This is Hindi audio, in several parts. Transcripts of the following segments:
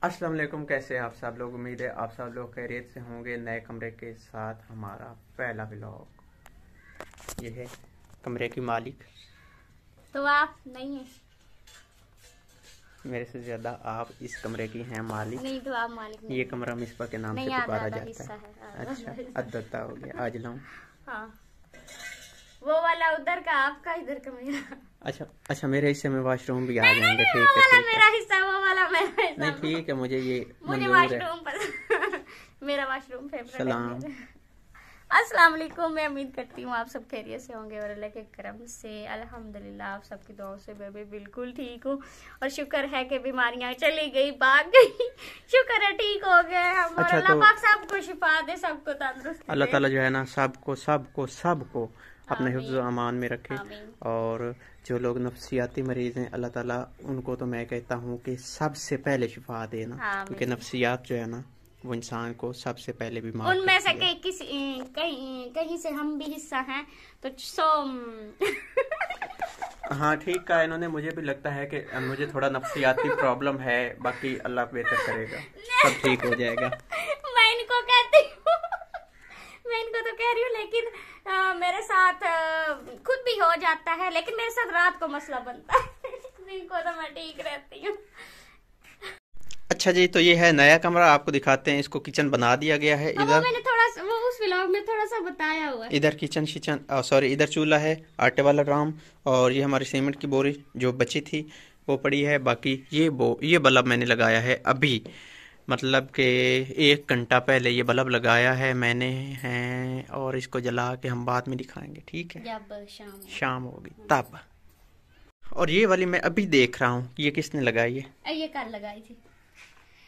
अस्सलाम वालेकुम। कैसे हैं आप सब लोग? उम्मीद है आप सब लोग खैरियत से होंगे। नए कमरे के साथ हमारा पहला व्लॉग। ये है कमरे की मालिक। तो आप नहीं है, मेरे से ज्यादा आप इस कमरे की हैं मालिक। नहीं तो आप मालिक नहीं। ये कमरा मिसबा के नाम से पुकारा जाता है। अच्छा, अद्दता हो गया। आज लाऊं? हाँ, वो वाला उधर का आपका, इधर का मेरा। अच्छा, मेरे हिस्से में वाशरूम भी आ जाएंगे। ठीक वो वाला है, मेरा हिस्सा, वो वाला मेरा हिस्सा। नहीं ठीक है, मुझे ये मुझे वाशरूम पसंद। मेरा वाशरूम फेवरेट है। सलाम। अस्सलाम वालेकुम। मैं उम्मीद करती हूँ आप सब खैरियत से होंगे और अल्लाह के करम से अल्हम्दुलिल्लाह आप सबकी दुआओं से मैं भी बिल्कुल ठीक हूँ। और शुक्र है कि बीमारियां चली गई, भाग गई। शुक्र है ठीक हो गए हम। और अल्लाह पाक सबको शिफा दे, सबको तंदुरुस्ती दे। अल्लाह ताला जो है ना सबको अपने हिफ्ज़ अमान में रखे। और जो लोग नफ्सियाती मरीज हैं, अल्लाह ताला उनको तो मैं कहता हूँ कि सबसे पहले शिफा देना, क्योंकि नफ्सियात जो है ना वो इंसान को सबसे पहले बीमार उनमें से कहीं से हम भी हिस्सा हैं तो हाँ ठीक कहा इन्होंने। मुझे भी लगता है कि मुझे थोड़ा नफ्सियाती प्रॉब्लम है, बाकी अल्लाह बेहतर करेगा, सब ठीक हो जाएगा। मैं इनको कहती हूँ, मैं इनको तो कह रही हूँ, लेकिन मेरे साथ खुद भी हो जाता है, लेकिन मेरे साथ रात को मसला बनता है। इनको तो मैं ठीक रहती हूँ। अच्छा जी, तो ये है नया कमरा, आपको दिखाते हैं। इसको किचन बना दिया गया है। इधर मैंने थोड़ा वो उस व्लॉग में थोड़ा सा बताया हुआ है। इधर इधर चूल्हा है, आटे वाला ड्राम, और ये हमारी सीमेंट की बोरी जो बची थी वो पड़ी है। बाकी ये बल्ब मैंने लगाया है अभी, मतलब कि 1 घंटा पहले ये बल्ब लगाया है मैंने है। और इसको जला के हम बाद में दिखाएंगे, ठीक है, जब शाम होगी तब। और ये वाली मैं अभी देख रहा हूँ, ये किसने लगाई है? ये कल लगाई थी।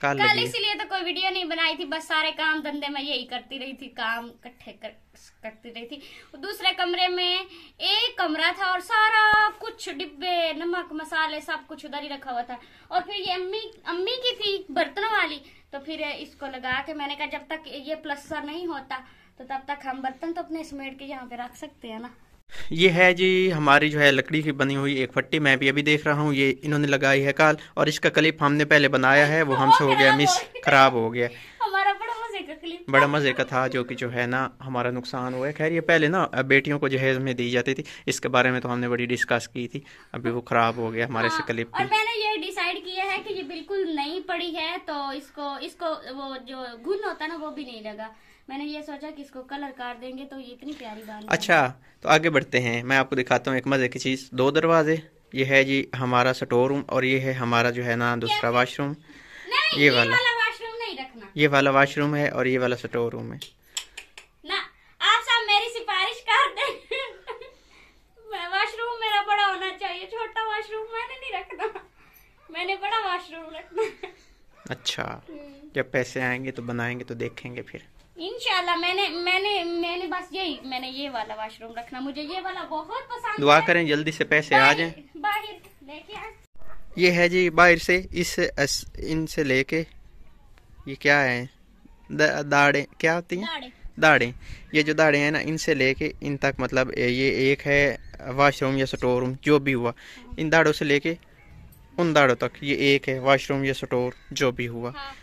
कल इसीलिए तो कोई वीडियो नहीं बनाई थी, बस सारे काम धंधे में यही करती रही थी, काम इकट्ठे करती रही थी। दूसरे कमरे में एक कमरा था और सारा कुछ डिब्बे, नमक, मसाले सब कुछ उधर ही रखा हुआ था। और फिर ये अम्मी की थी बर्तनों वाली, तो फिर इसको लगा के मैंने कहा जब तक ये प्लस्तर नहीं होता तो तब तक हम बर्तन तो अपने समेट के यहाँ पे रख सकते हैं ना। ये है जी हमारी जो है लकड़ी की बनी हुई एक फट्टी। मैं भी अभी देख रहा हूँ, ये इन्होंने लगाई है कल, और इसका क्लिप हमने पहले बनाया है, वो हमसे हो गया मिस, खराब हो गया। हमारा बड़ा मजे का था, जो कि जो है ना हमारा नुकसान हुआ है। खैर ये पहले ना बेटियों को जहेज में दी जाती थी, इसके बारे में तो हमने बड़ी डिस्कस की थी, अभी वो खराब हो गया हमारे से क्लिप। और मैंने ये डिसाइड किया है कि ये बिल्कुल नई पड़ी है, तो इसको वो जो घुन होता है ना वो भी नहीं लगा। मैंने ये सोचा कि इसको कलर कर देंगे तो ये इतनी प्यारी बात। अच्छा, तो आगे बढ़ते हैं, मैं आपको दिखाता हूँ एक मजे की चीज। 2 दरवाजे, ये है जी हमारा स्टोर रूम, और ये है हमारा जो है ना दूसरा वाशरूम। ये वाला वाशरूम नहीं रखना, ये वाला वाशरूम है, और ये वाला स्टोर रूम है ना। आप सब मेरी सिफारिश कर दें। वाशरूम मेरा बड़ा होना चाहिए, छोटा वाशरूम मैंने नहीं रखना, मैंने बड़ा वाशरूम रखना। अच्छा, जब पैसे आएंगे तो बनाएंगे, तो देखेंगे फिर इंशाल्लाह। मैंने बस मैंने ये वाला वाशरूम रखना, मुझे ये वाला बहुत पसंद। दुआ करें जल्दी से पैसे आ जाएं। बाहर लेके आ। ये है जी बाहर से इनसे लेके, ये क्या है, दाढ़े क्या होती हैं? दाढ़े। ये जो दाढ़े हैं ना, इनसे लेके इन तक, मतलब ये एक है वाशरूम या स्टोर रूम जो भी हुआ, इन दाढ़ों से लेके उन दाढ़ों तक ये एक है वाशरूम या स्टोर जो भी हुआ। हाँ।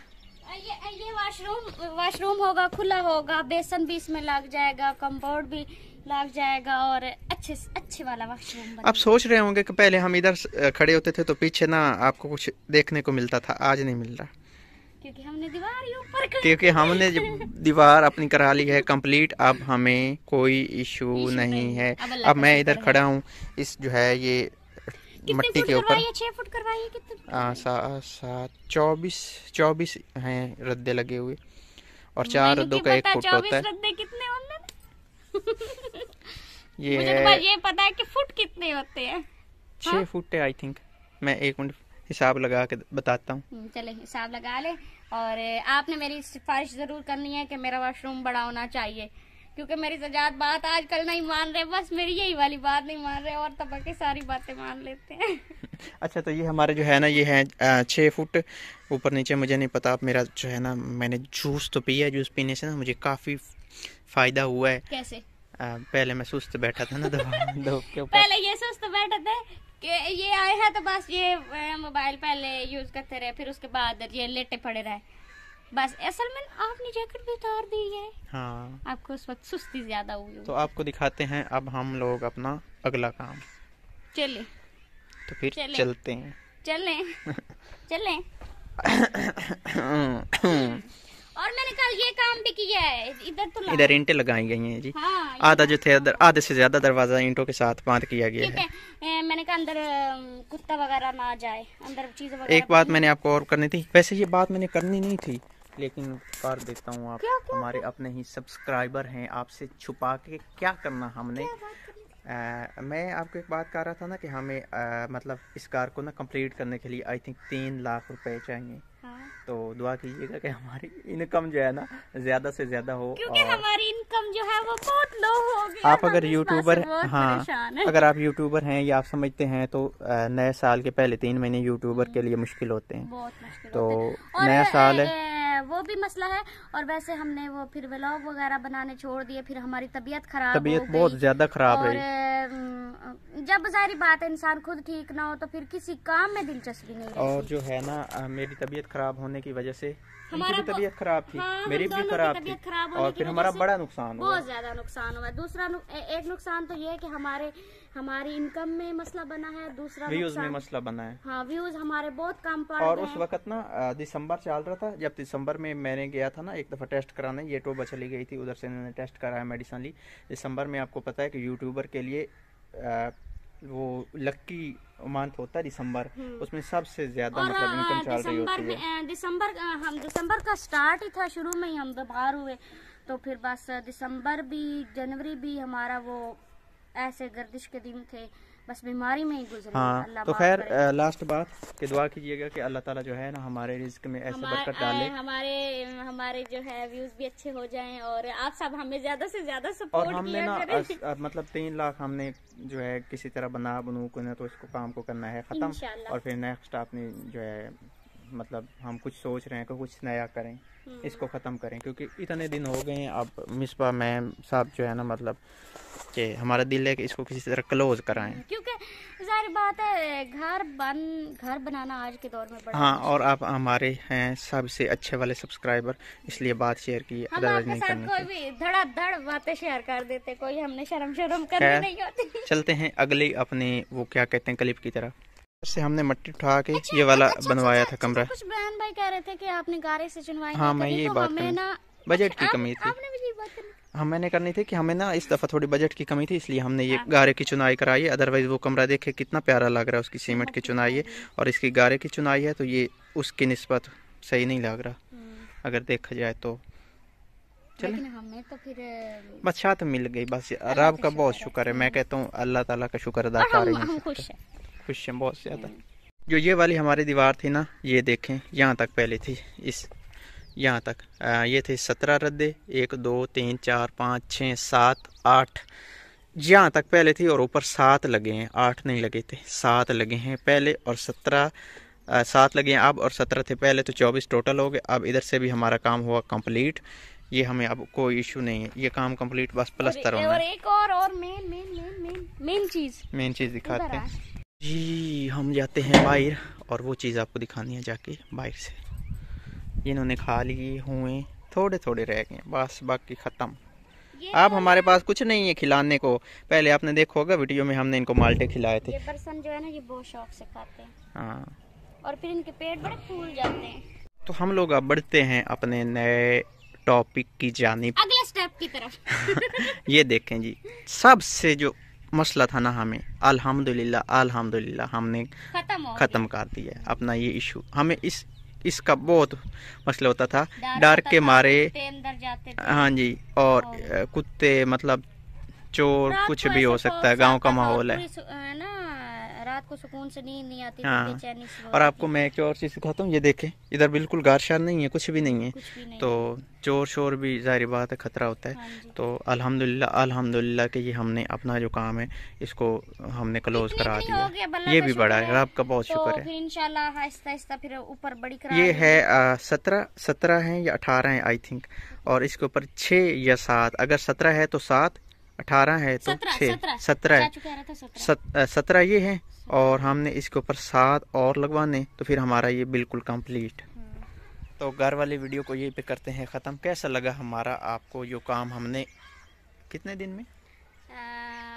ये वाशरूम होगा, खुला होगा, बेसन भी इसमें लग जाएगा, कंपाउंड भी लग जाएगा, और अच्छे वाला वाशरूम। आप सोच रहे होंगे कि पहले हम इधर खड़े होते थे तो पीछे ना आपको कुछ देखने को मिलता था, आज नहीं मिल रहा, क्योंकि हमने दीवार अपनी करा ली है कंप्लीट। अब हमें कोई इशू नहीं है। अब मैं इधर खड़ा हूँ, इस जो है ये मट्टी के ऊपर। 6 फुट करवाइए कितने? 24 हैं रद्दे लगे हुए, और 4 रद्दों का 1 फुट होता है। रद्दे कितने होंगे? ये मुझे है, तो ये पता है कि फुट कितने होते हैं। 6 फुट है आई थिंक। मैं 1 मिनट हिसाब लगा के बताता हूँ। चले हिसाब लगा ले। और आपने मेरी सिफारिश जरूर करनी है कि मेरा वॉशरूम बड़ा होना चाहिए, क्योंकि मेरी सजाद बात आजकल नहीं मान रहे, बस मेरी यही वाली बात नहीं मान रहे, और तब बाकी सारी बातें मान लेते हैं। अच्छा, तो ये हमारे जो है ना, ये है 6 फुट ऊपर नीचे, मुझे नहीं पता। मेरा जो है ना, मैंने जूस तो पिया है, जूस पीने से ना मुझे काफी फायदा हुआ है। कैसे? पहले मैं सुस्त बैठा था ना, दो के ऊपर। पहले ये सुस्त बैठे थे कि ये आए हैं तो बस ये मोबाइल पहले यूज करते रहे, फिर उसके बाद ये लेटे पड़े रहे बस। असल में आपने जैकेट भी उतार दी है। हाँ, आपको उस वक्त सुस्ती ज्यादा हुई। तो आपको दिखाते हैं अब हम लोग अपना अगला काम। चले तो फिर चलते हैं। चलें। और मैंने कल ये काम भी किया है, इधर ईंटें लगाई गई हैं जी। हाँ, आधा जो थे आधे से ज्यादा दरवाजा ईंटों के साथ बांध किया गया है। मैंने कहा अंदर कुत्ता वगैरह ना जाए, अंदर चीजें वगैरह। एक बात मैंने आपको और करनी थी, वैसे ये बात मैंने करनी नहीं थी लेकिन कर देता हूँ। आप हमारे अपने ही सब्सक्राइबर हैं, आपसे छुपा के क्या करना हमने। मैं आपको एक बात कह रहा था ना कि हमें मतलब इस कार को ना कंप्लीट करने के लिए आई थिंक 3 लाख रुपए चाहिए। हाँ। तो दुआ कीजिएगा कि हमारी इनकम जो है ना ज्यादा से ज्यादा हो, क्योंकि और हमारी इनकम जो है वो बहुत लो हो गई। आप अगर यूट्यूबर, हाँ, अगर आप यूट्यूबर हैं या आप समझते हैं तो नए साल के पहले 3 महीने यूट्यूबर के लिए मुश्किल होते हैं, बहुत मुश्किल तो नया साल है वो भी मसला है। और वैसे हमने वो फिर व्लॉग वगैरह बनाने छोड़ दिए, फिर हमारी तबीयत खराब, तबीयत बहुत ज्यादा खराब रही। जब जाहिर बात है इंसान खुद ठीक ना हो तो फिर किसी काम में दिलचस्पी नहीं रहती। और जो है ना मेरी तबीयत खराब होने की वजह से हमारी भी तबीयत खराब थी, हाँ, मेरी भी खराब थी, और फिर हमारा बड़ा नुकसान हुआ, बहुत ज्यादा नुकसान हुआ। दूसरा एक नुकसान तो ये है कि हमारी इनकम में मसला बना है, दूसरा व्यूज में मसला बना है। हाँ, व्यूज हमारे बहुत कम पड़ और उस वक्त ना दिसंबर चल रहा था, जब दिसंबर में मैंने गया था ना एक दफा टेस्ट कराने, ये टोबा चली गई थी, उधर से मैंने टेस्ट कराया, मेडिसिन ली। दिसंबर में आपको पता है कि यूट्यूबर के लिए वो लक्की मंथ होता है दिसंबर, उसमें सबसे ज्यादा मतलब इनकम चल रही होती है। दिसंबर का स्टार्ट ही था, शुरू में ही हम बाहर हुए, तो फिर बस दिसंबर भी जनवरी भी हमारा वो ऐसे गर्दिश के दिन थे, बस बीमारी में ही गुजरे। हाँ, तो खैर लास्ट बात कि दुआ कीजिएगा कि अल्लाह ताला जो है ना हमारे रिस्क में ऐसे बरकत डाले, हमारे जो है व्यूज भी अच्छे हो जाएं, और आप सब हमें ज्यादा से ज्यादा सपोर्ट और हमने ना मतलब 3 लाख हमने जो है किसी तरह बनू को ना, तो इसको काम को करना है खत्म, और फिर नेक्स्ट आपने जो है मतलब हम कुछ सोच रहे हैं कि कुछ नया करें, इसको ख़त्म करें, क्योंकि इतने दिन हो गए हैं। अब मिसबा मैम साहब जो है ना मतलब कि हमारा दिल है कि इसको किसी तरह क्लोज कराएं, क्योंकि जाहिर बात है घर बनाना आज के दौर में बड़ा। हाँ, और आप हमारे हैं सबसे अच्छे वाले सब्सक्राइबर, इसलिए बात शेयर की, अदरवाइज नहीं करनी। कोई भी धड़ाधड़ बातें शेयर कर देते, कोई हमने शर्म करनी नहीं होती। चलते हैं अगले अपने वो क्या कहते हैं क्लिप की तरफ। से हमने मट्टी उठा के ये वाला बनवाया था कमरा। कुछ बहन भाई कह रहे थे कि आपने गारे से चुनवाई। हाँ, मैं ये बात बजट की कमी थी, हम मैंने करनी थी कि हमें ना इस दफ़ा थोड़ी बजट की कमी थी, इसलिए हमने ये गारे की चुनाई कराई है। अदरवाइज वो कमरा देखे कितना प्यारा लग रहा है, उसकी सीमेंट की चुनाई है और इसकी गारे की चुनाई है, तो ये उसकी निस्बत सही नहीं लग रहा अगर देखा जाए तो। चले हमें तो फिर बस छात मिल गई, बस रब का बहुत शुक्र है। मैं कहता हूँ अल्लाह ताला का शुक्र अदा कर रहे हैं, खुश हैं बहुत ज़्यादा। जो ये वाली हमारी दीवार थी ना, ये देखें यहाँ तक पहले थी, इस यहाँ तक ये थे 17 रद्दे, 1 2 3 4 5 6 7 8 यहाँ तक पहले थी, और ऊपर 7 लगे हैं, 8 नहीं लगे थे, 7 लगे हैं पहले, और 7 लगे हैं अब, और 17 थे पहले, तो 24 टोटल हो गए। अब इधर से भी हमारा काम हुआ कंप्लीट, ये हमें अब कोई इशू नहीं है, ये काम कंप्लीट, बस प्लस्तर होना है। और एक और मेन चीज़ दिखाते हैं जी। हम जाते हैं बाहर, और वो चीज़ आपको दिखानी है जाके बाहर से। इन्होंने खा लिए हुए, थोड़े थोड़े रह गए बस, बाकी ख़त्म। अब हमारे पास कुछ नहीं है खिलाने को। पहले आपने देखा होगा वीडियो में हमने इनको माल्टे खिलाए थे। ये पर्सन जो है ना, ये बहुत शौक से खाते हैं। हाँ, और फिर इनके पेट बड़े फूल जाते हैं। तो हम लोग अब बढ़ते हैं अपने नए टॉपिक की जानिब, अगले स्टेप की तरफ। ये देखें जी, सबसे जो मसला था ना, हमें अल्हम्दुलिल्लाह हमने ख़त्म कर दिया अपना ये इशू। हमें इसका बहुत मसला होता था, डर के मारे अंदर जाते थे। हाँ जी, और कुत्ते मतलब चोर कुछ भी हो सकता है, गांव का माहौल है ना, रात को सुकून से नींद नहीं आती। हाँ, और आपको मैं एक और चीज़ सिखाता हूँ, ये देखें इधर बिल्कुल गारशार नहीं है, कुछ भी नहीं है, तो चोर शोर भी जाहिर बात है खतरा होता है। हाँ, तो अल्हम्दुलिल्लाह कि ये हमने अपना जो काम है इसको हमने क्लोज करा दिया, ये भी बड़ा है, रब का बहुत शुक्र है। इंशाल्लाह आहिस्ता फिर ऊपर बड़ी ये है 17 है या 18 है आई थिंक, और इसके ऊपर 6 या 7, अगर 17 है तो 7, 18 है तो 6, 17 है, 17 ये है, और हमने इसके ऊपर 7 और लगवाने, तो फिर हमारा ये बिल्कुल कंप्लीट। तो घर वाली वीडियो को यहीं पे करते हैं ख़त्म। कैसा लगा हमारा आपको जो काम हमने कितने दिन में,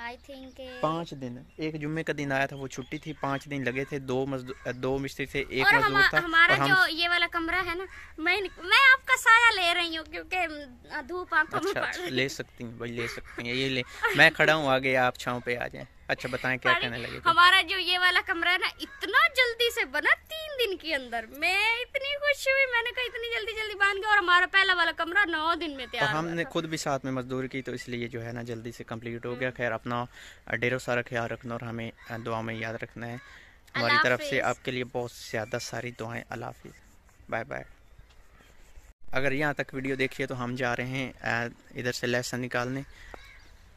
आई थिंक 5 दिन, एक जुम्मे का दिन आया था, वो छुट्टी थी, 5 दिन लगे थे। 2 मिस्त्री थे, एक और मजदूर था। हमारा और हम जो ये वाला कमरा है ना, मैं आपका साया ले रही हूँ क्योंकि धूप आंखों में पड़ रही है। ले सकती हैं भाई, ले सकती हैं, ये ले, मैं खड़ा हूँ आगे, आप छाँव पे आ जाएं। अच्छा बताएं क्या कहने लगे थे? हमारा जो ये वाला कमरा है ना, इतना जल्दी से बना 3 दिन के अंदर। मैं इतनी खुश हुई, मैंने कहा इतनी जल्दी बन गया। और हमारा पहला वाला कमरा 9 दिन में तैयार। और हमने खुद भी साथ में मजदूरी की, तो इसलिए जो है ना जल्दी से कंप्लीट हो गया। खैर अपना ढेरों सारा ख्याल रखना और हमें दुआ में याद रखना है। हमारी तरफ से आपके लिए बहुत ज़्यादा सारी दुआएं। अल्लाह हाफिज़, बाय बाय। अगर यहाँ तक वीडियो देखिए तो हम जा रहे हैं इधर से लहसुन निकालने,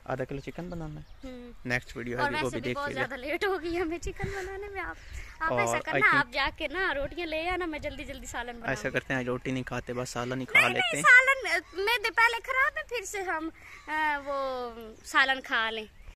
आधा किलो चिकन बनाना है। नेक्स्ट वीडियो है वो भी देखिएगा। बहुत ज्यादा लेट हो गई हमें चिकन बनाने में। आप ऐसा करना, आप जाके ना रोटियां ले आना, मैं जल्दी सालन बनाऊंगी। ऐसा करते हैं, रोटी नहीं खाते, बस सालन ही खा लेते हैं। सालन में पहले खराब है, फिर से हम वो सालन खा लें।